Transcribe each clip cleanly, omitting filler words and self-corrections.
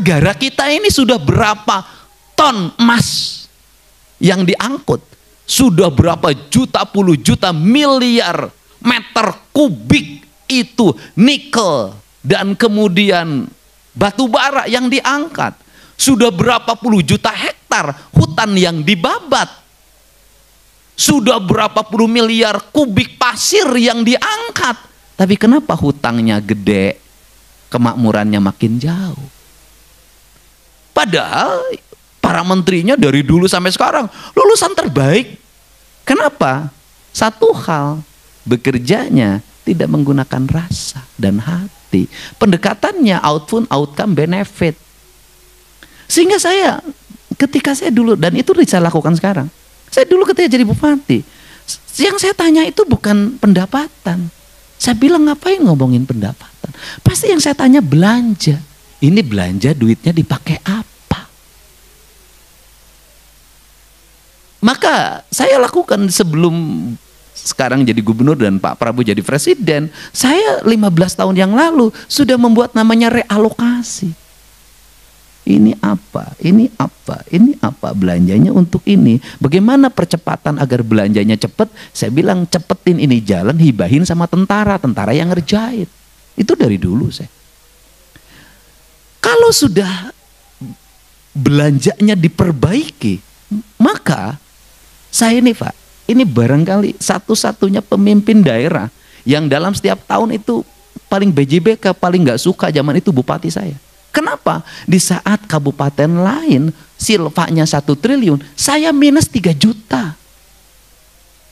negara kita ini sudah berapa ton emas yang diangkut, sudah berapa juta, puluh juta, miliar meter kubik itu nikel dan kemudian batu bara yang diangkat, sudah berapa puluh juta hektar hutan yang dibabat, sudah berapa puluh miliar kubik pasir yang diangkat. Tapi kenapa hutangnya gede, kemakmurannya makin jauh? Padahal para menterinya dari dulu sampai sekarang lulusan terbaik. Kenapa? Satu hal, bekerjanya tidak menggunakan rasa dan hati. Pendekatannya outcome benefit. Sehingga saya ketika saya dulu, dan itu saya lakukan sekarang. Saya dulu ketika jadi bupati, yang saya tanya itu bukan pendapatan. Saya bilang ngapain ngomongin pendapatan? Pasti yang saya tanya belanja. Ini belanja duitnya dipakai apa? Maka saya lakukan sebelum sekarang jadi gubernur dan Pak Prabowo jadi presiden, saya 15 tahun yang lalu sudah membuat namanya realokasi. Ini apa, ini apa, ini apa, belanjanya untuk ini. Bagaimana percepatan agar belanjanya cepat? Saya bilang cepetin ini jalan, hibahin sama tentara yang ngerjain. Itu dari dulu saya. Kalau sudah belanjanya diperbaiki, maka saya ini Pak, ini barangkali satu-satunya pemimpin daerah yang dalam setiap tahun itu paling BJBK, paling nggak suka zaman itu bupati saya. Kenapa? Di saat kabupaten lain silvanya 1 triliun, saya minus 3 juta.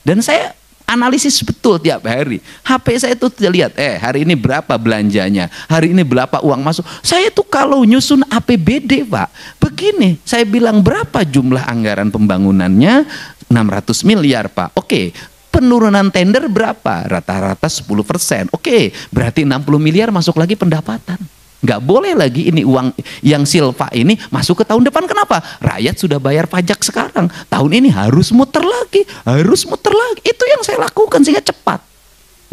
Dan saya analisis betul tiap hari. HP saya itu lihat, hari ini berapa belanjanya, hari ini berapa uang masuk. Saya tuh kalau nyusun APBD Pak, begini, saya bilang berapa jumlah anggaran pembangunannya, 600 miliar Pak. Oke, penurunan tender berapa? Rata-rata 10%. Oke, berarti 60 miliar masuk lagi pendapatan. Nggak boleh lagi ini uang yang silva ini masuk ke tahun depan. Kenapa? Rakyat sudah bayar pajak sekarang. Tahun ini harus muter lagi, harus muter lagi. Itu yang saya lakukan sehingga cepat.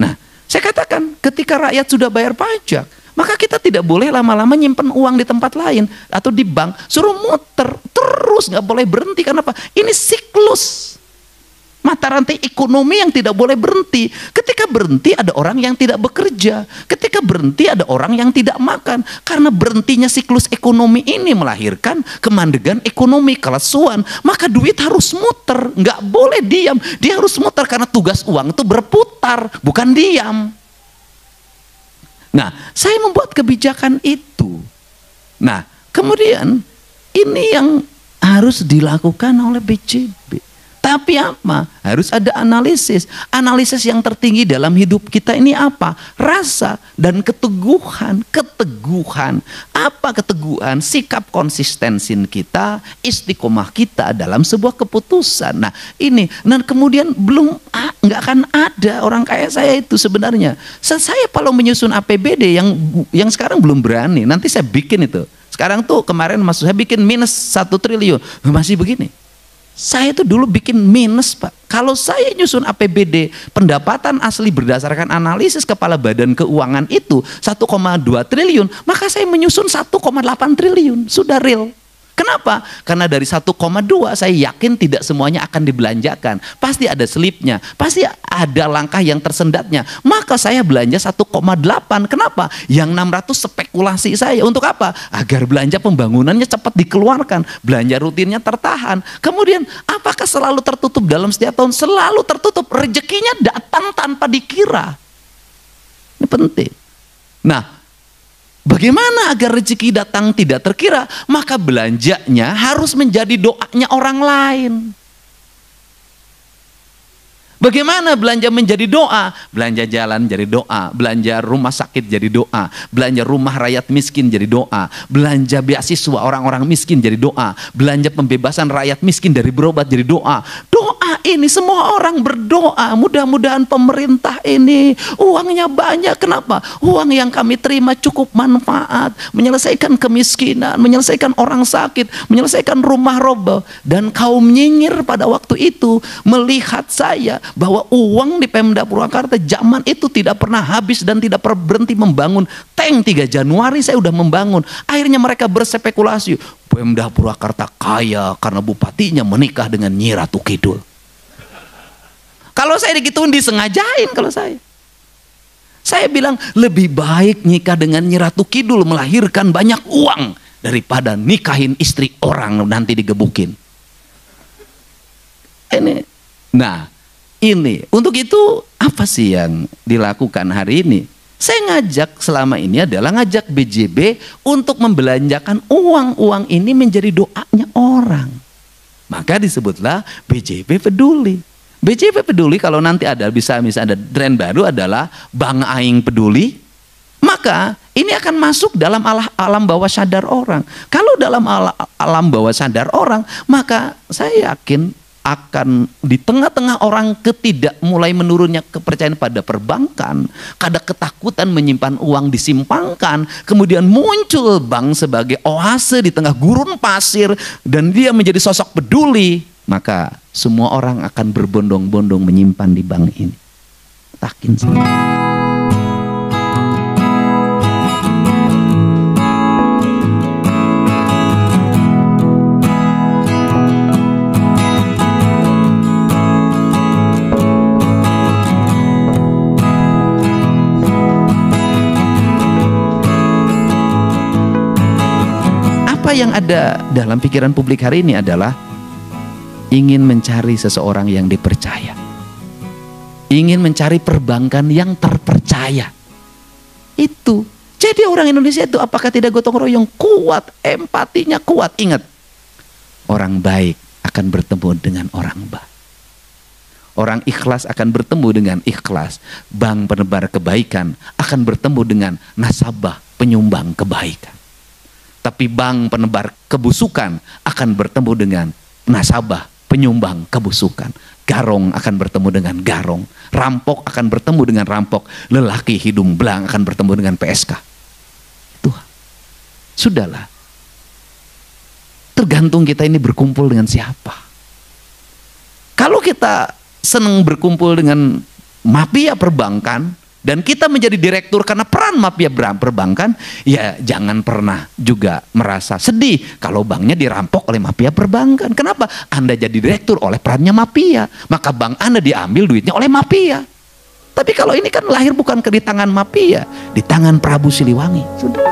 Nah, saya katakan ketika rakyat sudah bayar pajak, maka kita tidak boleh lama-lama nyimpen uang di tempat lain atau di bank. Suruh muter terus, nggak boleh berhenti. Kenapa? Ini siklus. Mata rantai ekonomi yang tidak boleh berhenti. Ketika berhenti ada orang yang tidak bekerja. Ketika berhenti ada orang yang tidak makan. Karena berhentinya siklus ekonomi ini melahirkan kemandegan ekonomi, kelesuan. Maka duit harus muter, nggak boleh diam. Dia harus muter karena tugas uang itu berputar, bukan diam. Nah, saya membuat kebijakan itu. Nah, kemudian ini yang harus dilakukan oleh BJB. Tapi apa? Harus ada analisis. Analisis yang tertinggi dalam hidup kita ini apa? Rasa dan keteguhan. Keteguhan. Apa keteguhan? Sikap konsistensi kita, istiqomah kita dalam sebuah keputusan. Nah ini. Dan kemudian nggak akan ada orang kayak saya itu sebenarnya. Saya kalau menyusun APBD yang sekarang belum berani. Nanti saya bikin itu. Sekarang tuh kemarin saya bikin minus 1 triliun. Masih begini. Saya itu dulu bikin minus Pak. Kalau saya nyusun APBD pendapatan asli berdasarkan analisis Kepala Badan Keuangan itu 1,2 triliun, maka saya menyusun 1,8 triliun. Sudah real. Kenapa? Karena dari 1,2 saya yakin tidak semuanya akan dibelanjakan. Pasti ada selipnya, pasti ada langkah yang tersendatnya. Maka saya belanja 1,8. Kenapa? Yang 600 spekulasi saya. Untuk apa? Agar belanja pembangunannya cepat dikeluarkan. Belanja rutinnya tertahan. Kemudian apakah selalu tertutup dalam setiap tahun? Selalu tertutup. Rezekinya datang tanpa dikira. Ini penting. Nah, bagaimana agar rezeki datang tidak terkira? Maka belanjanya harus menjadi doanya orang lain. Bagaimana belanja menjadi doa? Belanja jalan jadi doa, belanja rumah sakit jadi doa, belanja rumah rakyat miskin jadi doa, belanja beasiswa orang-orang miskin jadi doa, belanja pembebasan rakyat miskin dari berobat jadi doa. Doa ini semua orang berdoa, mudah-mudahan pemerintah ini uangnya banyak. Kenapa? Uang yang kami terima cukup manfaat, menyelesaikan kemiskinan, menyelesaikan orang sakit, menyelesaikan rumah roboh. Dan kaum nyinyir pada waktu itu melihat saya bahwa uang di Pemda Purwakarta zaman itu tidak pernah habis dan tidak pernah berhenti membangun. Tank 3 Januari saya udah membangun. Akhirnya mereka berspekulasi, Pemda Purwakarta kaya karena bupatinya menikah dengan Nyi Ratu Kidul. Kalau saya digituin disengajain kalau saya. Saya bilang lebih baik nikah dengan Nyi Ratu Kidul melahirkan banyak uang daripada nikahin istri orang nanti digebukin. Nah, ini untuk itu apa sih yang dilakukan hari ini? Saya ngajak selama ini adalah ngajak BJB untuk membelanjakan uang-uang ini menjadi doanya orang. Maka disebutlah BJB Peduli. BJB Peduli kalau nanti ada bisa ada tren baru adalah Bang Aing Peduli. Maka ini akan masuk dalam alam bawah sadar orang. Kalau dalam alam bawah sadar orang, maka saya yakin akan di tengah-tengah orang mulai menurunnya kepercayaan pada perbankan, ada ketakutan menyimpan uang disimpangkan, kemudian muncul bank sebagai oase di tengah gurun pasir dan dia menjadi sosok peduli, maka semua orang akan berbondong-bondong menyimpan di bank ini. Takin saja. Yang ada dalam pikiran publik hari ini adalah ingin mencari seseorang yang dipercaya, ingin mencari perbankan yang terpercaya. Itu jadi orang Indonesia itu apakah tidak gotong royong kuat, empatinya kuat. Ingat, orang baik akan bertemu dengan orang baik, orang ikhlas akan bertemu dengan ikhlas, bank penebar kebaikan akan bertemu dengan nasabah penyumbang kebaikan. Tapi bank penebar kebusukan akan bertemu dengan nasabah penyumbang kebusukan. Garong akan bertemu dengan garong. Rampok akan bertemu dengan rampok. Lelaki hidung belang akan bertemu dengan PSK. Itu sudahlah. Tergantung kita ini berkumpul dengan siapa. Kalau kita senang berkumpul dengan mafia perbankan, dan kita menjadi direktur karena peran mafia perbankan, ya jangan pernah juga merasa sedih kalau banknya dirampok oleh mafia perbankan. Kenapa? Anda jadi direktur oleh perannya mafia, maka bank Anda diambil duitnya oleh mafia. Tapi kalau ini kan lahir bukan di tangan mafia, di tangan Prabu Siliwangi. Sudah.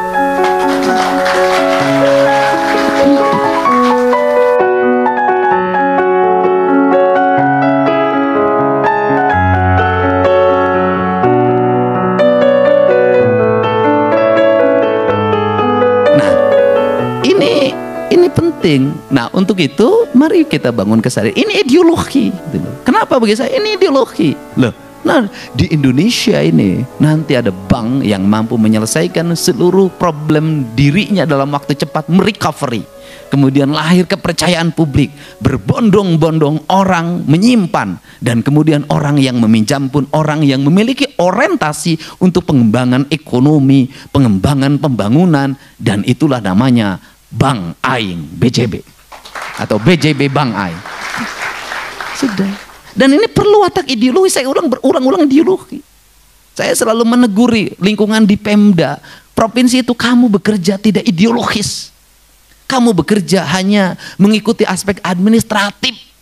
Nah, untuk itu mari kita bangun kesadaran. Ini ideologi. Kenapa bagi saya ini ideologi? Loh, nah di Indonesia ini nanti ada bank yang mampu menyelesaikan seluruh problem dirinya dalam waktu cepat, merecovery. Kemudian lahir kepercayaan publik, berbondong-bondong orang menyimpan, dan kemudian orang yang meminjam pun orang yang memiliki orientasi untuk pengembangan ekonomi, pengembangan pembangunan, dan itulah namanya Bank Aing BJB atau BJB Bank Aing. Sudah. Dan ini perlu watak ideologi. Saya berulang-ulang ideologi. Saya selalu meneguri lingkungan di Pemda provinsi itu, kamu bekerja tidak ideologis. Kamu bekerja hanya mengikuti aspek administratif.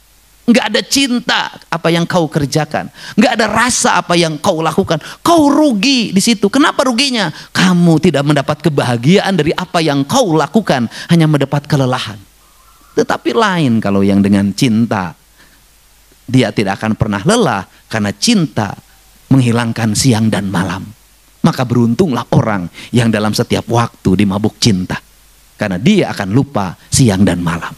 Nggak ada cinta apa yang kau kerjakan, nggak ada rasa apa yang kau lakukan. Kau rugi di situ. Kenapa ruginya? Kamu tidak mendapat kebahagiaan dari apa yang kau lakukan, hanya mendapat kelelahan. Tetapi lain kalau yang dengan cinta, dia tidak akan pernah lelah karena cinta menghilangkan siang dan malam. Maka beruntunglah orang yang dalam setiap waktu dimabuk cinta, karena dia akan lupa siang dan malam.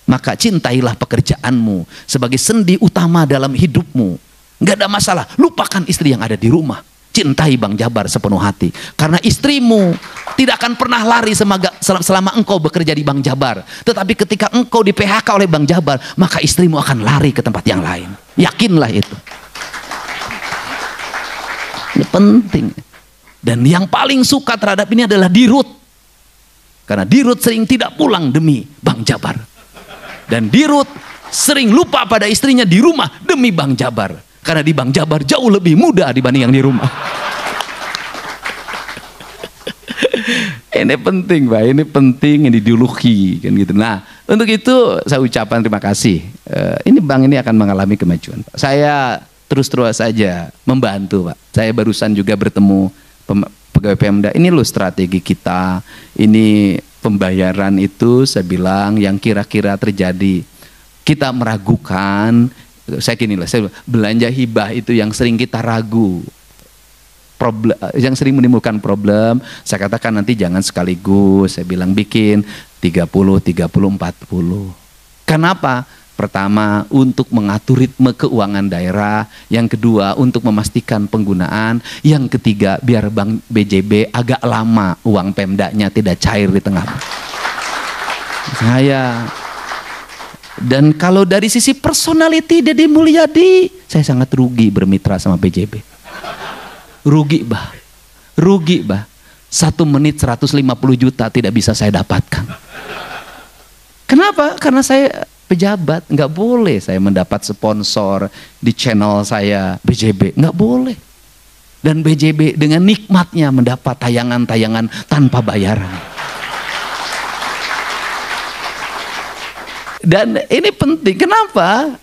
Maka cintailah pekerjaanmu sebagai sendi utama dalam hidupmu. Nggak ada masalah, lupakan istri yang ada di rumah. Cintai Bang Jabar sepenuh hati, karena istrimu tidak akan pernah lari selama engkau bekerja di Bang Jabar. Tetapi ketika engkau di PHK oleh Bang Jabar, maka istrimu akan lari ke tempat yang lain. Yakinlah itu. Ini penting. Dan yang paling suka terhadap ini adalah Dirut, karena Dirut sering tidak pulang demi Bang Jabar. Dan Dirut sering lupa pada istrinya di rumah demi Bang Jabar. Karena di Bang Jabar jauh lebih mudah dibanding yang di rumah. Ini penting, Pak. Ini penting, ini ideologi kan gitu. Nah, untuk itu saya ucapkan terima kasih. Ini Bang ini akan mengalami kemajuan, Pak. Saya terus saja membantu, Pak. Saya barusan juga bertemu pegawai Pemda. Ini loh strategi kita. Ini pembayaran itu saya bilang yang kira-kira terjadi. Kita meragukan. Saya gini lah, saya belanja hibah itu yang sering kita ragu. Problem, yang sering menimbulkan problem, saya katakan nanti jangan sekaligus, saya bilang bikin 30, 30, 40. Kenapa? Pertama, untuk mengatur ritme keuangan daerah, yang kedua untuk memastikan penggunaan, yang ketiga biar Bank BJB agak lama uang Pemdanya tidak cair di tengah. Dan kalau dari sisi personality Deddy Mulyadi, saya sangat rugi bermitra sama BJB. Rugi, bah. 1 menit 150 juta tidak bisa saya dapatkan. Kenapa? Karena saya pejabat, nggak boleh saya mendapat sponsor di channel saya BJB, nggak boleh. Dan BJB dengan nikmatnya mendapat tayangan-tayangan tanpa bayaran. Dan ini penting, kenapa?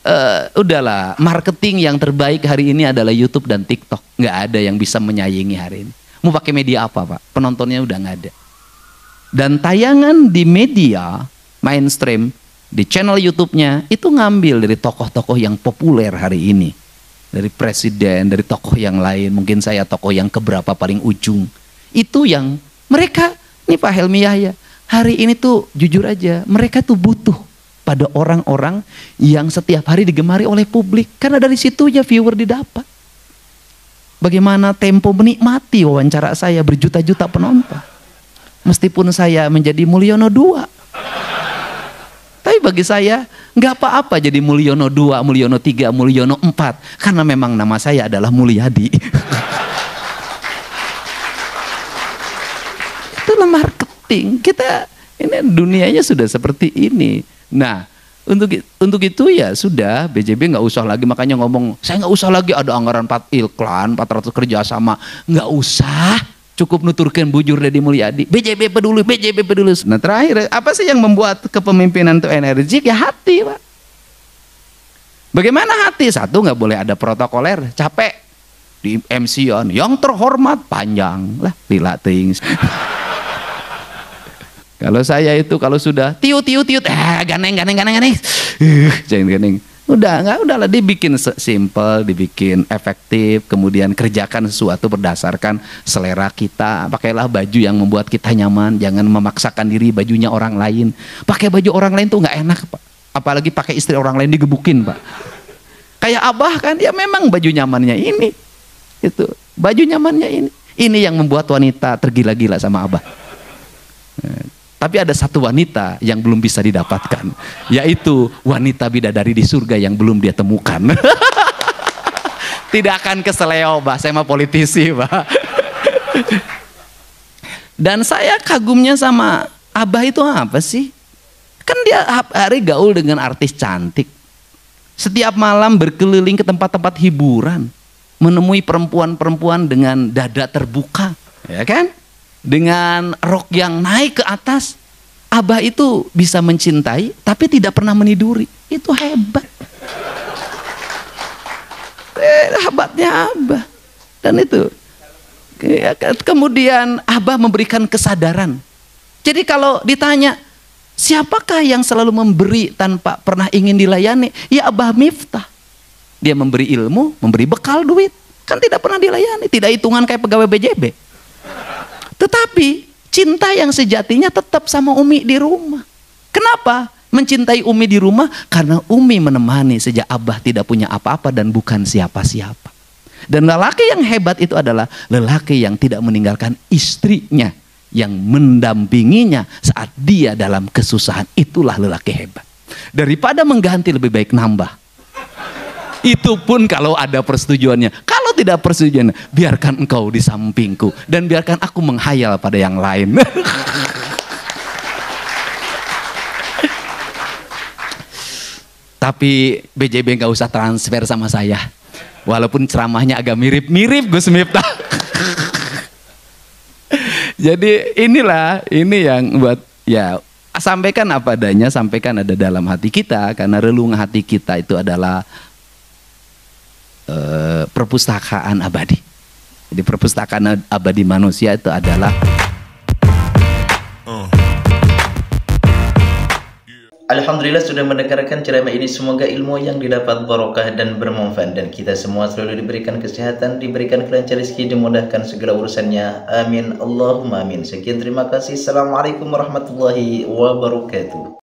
Udahlah, marketing yang terbaik hari ini adalah YouTube dan TikTok. Nggak ada yang bisa menyaingi hari ini. Mau pakai media apa, Pak? Penontonnya udah nggak ada. Dan tayangan di media mainstream, di channel YouTube-nya, itu ngambil dari tokoh-tokoh yang populer hari ini. Dari presiden, dari tokoh yang lain, mungkin saya tokoh yang keberapa paling ujung. Itu yang mereka, ini Pak Helmi Yahya, hari ini tuh jujur aja, mereka tuh butuh pada orang-orang yang setiap hari digemari oleh publik. Karena dari situ ya viewer didapat. Bagaimana Tempo menikmati wawancara saya berjuta-juta penonton. Meskipun saya menjadi Mulyono 2. Tapi bagi saya nggak apa-apa jadi Mulyono 2, Mulyono 3, Mulyono 4. Karena memang nama saya adalah Mulyadi. Itulah marketing. Kita ini dunianya sudah seperti ini. Nah, untuk itu ya sudah, BJB nggak usah lagi makanya ngomong, saya nggak usah lagi ada anggaran 4 iklan, 400 kerjasama, nggak usah, cukup nuturkan bujur Deddy Mulyadi, BJB peduli, BJB peduli. Nah terakhir, apa sih yang membuat kepemimpinan itu energik? Ya hati, Pak. Bagaimana hati? Satu, nggak boleh ada protokoler, capek di MC-an, yang terhormat panjang lah, lila ting. Kalau saya itu kalau sudah tiut, ganeng, jangan ganeng. Udahlah dibikin simple, dibikin efektif, kemudian kerjakan sesuatu berdasarkan selera kita. Pakailah baju yang membuat kita nyaman, jangan memaksakan diri bajunya orang lain. Pakai baju orang lain tuh nggak enak, Pak. Apalagi pakai istri orang lain digebukin, Pak. Kayak Abah kan, ya memang baju nyamannya ini. Itu, baju nyamannya ini. Ini yang membuat wanita tergila-gila sama Abah. Tapi ada satu wanita yang belum bisa didapatkan, yaitu wanita bidadari di surga yang belum dia temukan. Tidak akan keseleo, Bah. Saya mah politisi, Bah. Dan saya kagumnya sama Abah itu apa sih? Kan dia hari gaul dengan artis cantik. Setiap malam berkeliling ke tempat-tempat hiburan, menemui perempuan-perempuan dengan dada terbuka, ya kan? Dengan rok yang naik ke atas. Abah itu bisa mencintai tapi tidak pernah meniduri. Itu hebat. Hebatnya Abah. Dan itu kemudian Abah memberikan kesadaran. Jadi kalau ditanya siapakah yang selalu memberi tanpa pernah ingin dilayani, ya Abah Miftah. Dia memberi ilmu, memberi bekal, duit, kan tidak pernah dilayani, tidak hitungan kayak pegawai BJB. Tetapi cinta yang sejatinya tetap sama Umi di rumah. Kenapa mencintai Umi di rumah? Karena Umi menemani sejak Abah tidak punya apa-apa dan bukan siapa-siapa. Dan lelaki yang hebat itu adalah lelaki yang tidak meninggalkan istrinya, yang mendampinginya saat dia dalam kesusahan. Itulah lelaki hebat. Daripada mengganti lebih baik nambah. Itu pun kalau ada persetujuannya. Kalau tidak persetujuan, biarkan engkau di sampingku dan biarkan aku menghayal pada yang lain. Tapi BJB nggak usah transfer sama saya. Walaupun ceramahnya agak mirip-mirip Gus Miftah. Jadi inilah, ini yang buat ya sampaikan apa adanya, sampaikan ada dalam hati kita, karena relung hati kita itu adalah perpustakaan abadi. Jadi perpustakaan abadi manusia itu adalah Alhamdulillah sudah mendengarkan ceramah ini. Semoga ilmu yang didapat barokah dan bermanfaat, dan kita semua selalu diberikan kesehatan, diberikan kelancaran rezeki, dimudahkan segala urusannya. Amin Allahumma amin. Sekian, terima kasih. Assalamualaikum warahmatullahi wabarakatuh.